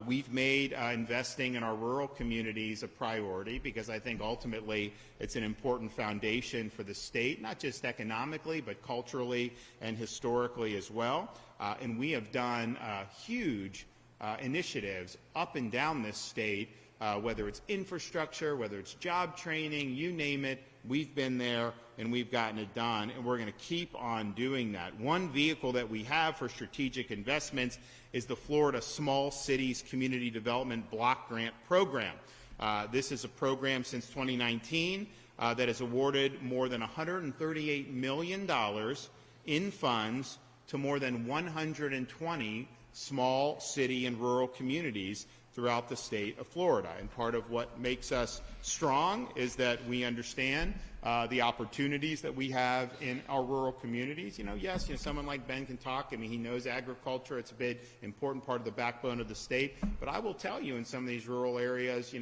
We've made investing in our rural communities a priority because I think ultimately it's an important foundation for the state, not just economically, but culturally and historically as well. And we have done huge initiatives up and down this state, whether it's infrastructure, whether it's job training, you name it, we've been there and we've gotten it done, and we're going to keep on doing that. One vehicle that we have for strategic investments is the Florida Small Cities Community Development Block Grant Program. This is a program since 2019 that has awarded more than $138 million in funds to more than 120 small city and rural communities throughout the state of Florida. And part of what makes us strong is that we understand the opportunities that we have in our rural communities. Yes, someone like Ben can talk. I mean, he knows agriculture. It's a big, important part of the backbone of the state. But I will tell you, in some of these rural areas,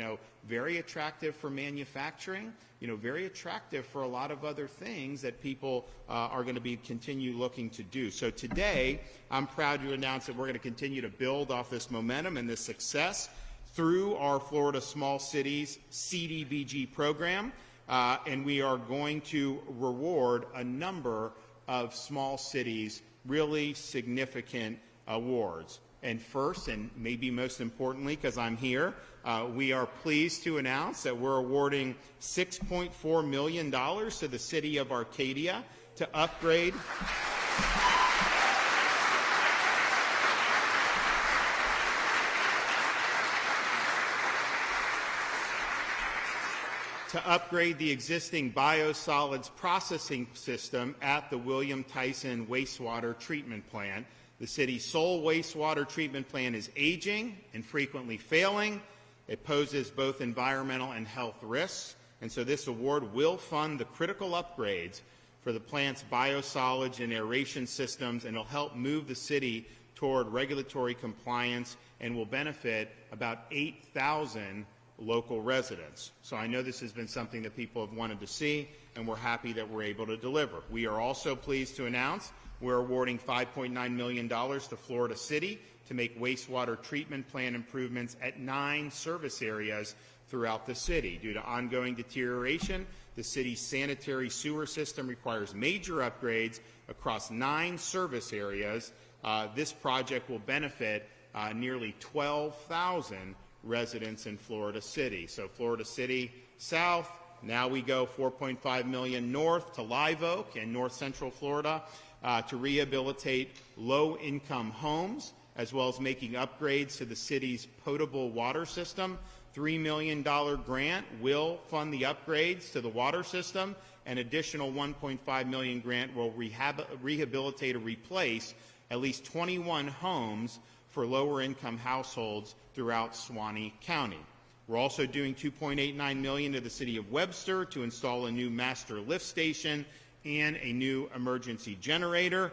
very attractive for manufacturing, very attractive for a lot of other things that people are going to continue looking to do. So today, I'm proud to announce that we're going to continue to build off this momentum and this success through our Florida Small Cities CDBG program, and we are going to reward a number of small cities really significant awards. And first, and maybe most importantly, because I'm here, we are pleased to announce that we're awarding $6.4 million to the city of Arcadia to upgrade the existing biosolids processing system at the William Tyson wastewater treatment plant. The city's sole wastewater treatment plant is aging and frequently failing. It poses both environmental and health risks, and so this award will fund the critical upgrades for the plant's biosolids and aeration systems, and it'll help move the city toward regulatory compliance and will benefit about 8,000 local residents. So I know this has been something that people have wanted to see, and we're happy that we're able to deliver. We are also pleased to announce we're awarding $5.9 million to Florida City to make wastewater treatment plant improvements at 9 service areas throughout the city. Due to ongoing deterioration, the city's sanitary sewer system requires major upgrades across 9 service areas. This project will benefit nearly 12,000 residents in Florida City. So Florida City South, now we go $4.5 million north to Live Oak in north central Florida to rehabilitate low-income homes, as well as making upgrades to the city's potable water system. $3 million grant will fund the upgrades to the water system. An additional $1.5 million grant will rehabilitate or replace at least 21 homes for lower-income households throughout Suwannee County. We're also doing $2.89 million to the city of Webster to install a new master lift station and a new emergency generator.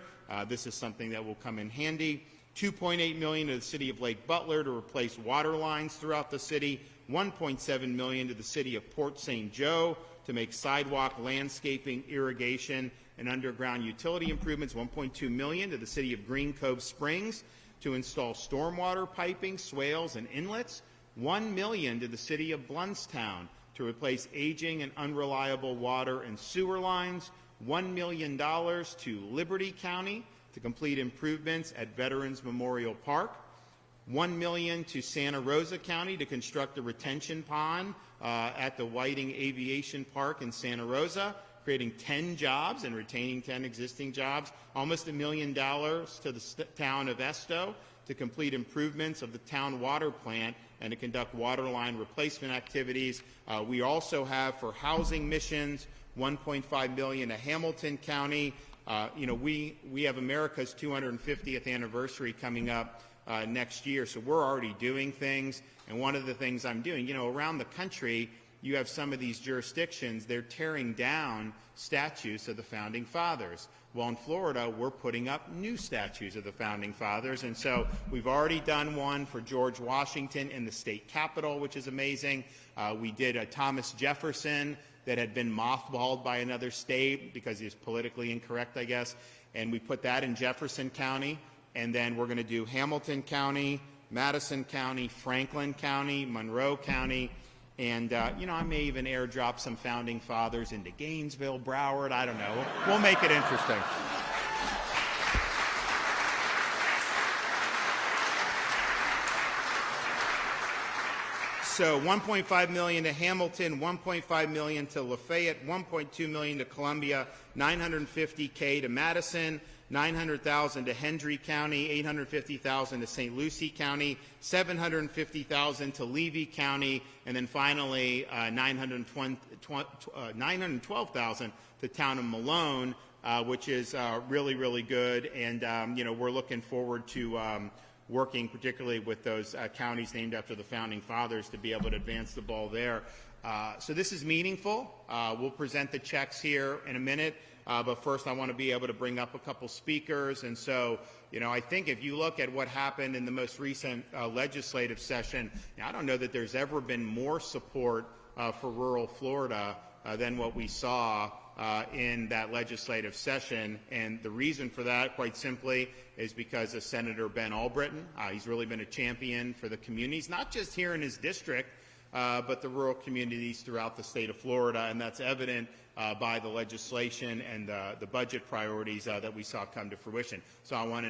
This is something that will come in handy. $2.8 million to the city of Lake Butler to replace water lines throughout the city. $1.7 million to the city of Port St. Joe to make sidewalk, landscaping, irrigation, and underground utility improvements. $1.2 million to the city of Green Cove Springs to install stormwater piping, swales, and inlets. $1 million to the city of Bluntstown to replace aging and unreliable water and sewer lines. $1 million to Liberty County to complete improvements at Veterans Memorial Park. $1 million to Santa Rosa County to construct a retention pond at the Whiting Aviation Park in Santa Rosa, creating 10 jobs and retaining 10 existing jobs. Almost $1 million to the town of Esto to complete improvements of the town water plant and to conduct water line replacement activities. We also have, for housing missions, $1.5 million to Hamilton County. We have America's 250th anniversary coming up next year, so we're already doing things. And one of the things I'm doing, around the country, you have some of these jurisdictions, they're tearing down statues of the Founding Fathers. Well, in Florida, we're putting up new statues of the Founding Fathers, and so we've already done one for George Washington in the state capitol, which is amazing. We did a Thomas Jefferson that had been mothballed by another state because he was politically incorrect, I guess, and we put that in Jefferson County. And then we're going to do Hamilton County, Madison County, Franklin County, Monroe County, and, I may even airdrop some founding fathers into Gainesville, Broward, I don't know. We'll make it interesting. So $1.5 million to Hamilton, $1.5 million to Lafayette, $1.2 million to Columbia, $950K to Madison, $900,000 to Hendry County, $850,000 to St. Lucie County, $750,000 to Levy County, and then finally $912,000 to Town of Malone, which is really, really good. And we're looking forward to working particularly with those counties named after the founding fathers to be able to advance the ball there. So this is meaningful. We'll present the checks here in a minute, but first I want to be able to bring up a couple speakers. And so, I think if you look at what happened in the most recent legislative session, I don't know that there's ever been more support for rural Florida than what we saw in that legislative session. And the reason for that, quite simply, is because of Senator Ben Albritton. He's really been a champion for the communities, not just here in his district, but the rural communities throughout the state of Florida, and that's evident by the legislation and the budget priorities that we saw come to fruition. So I want to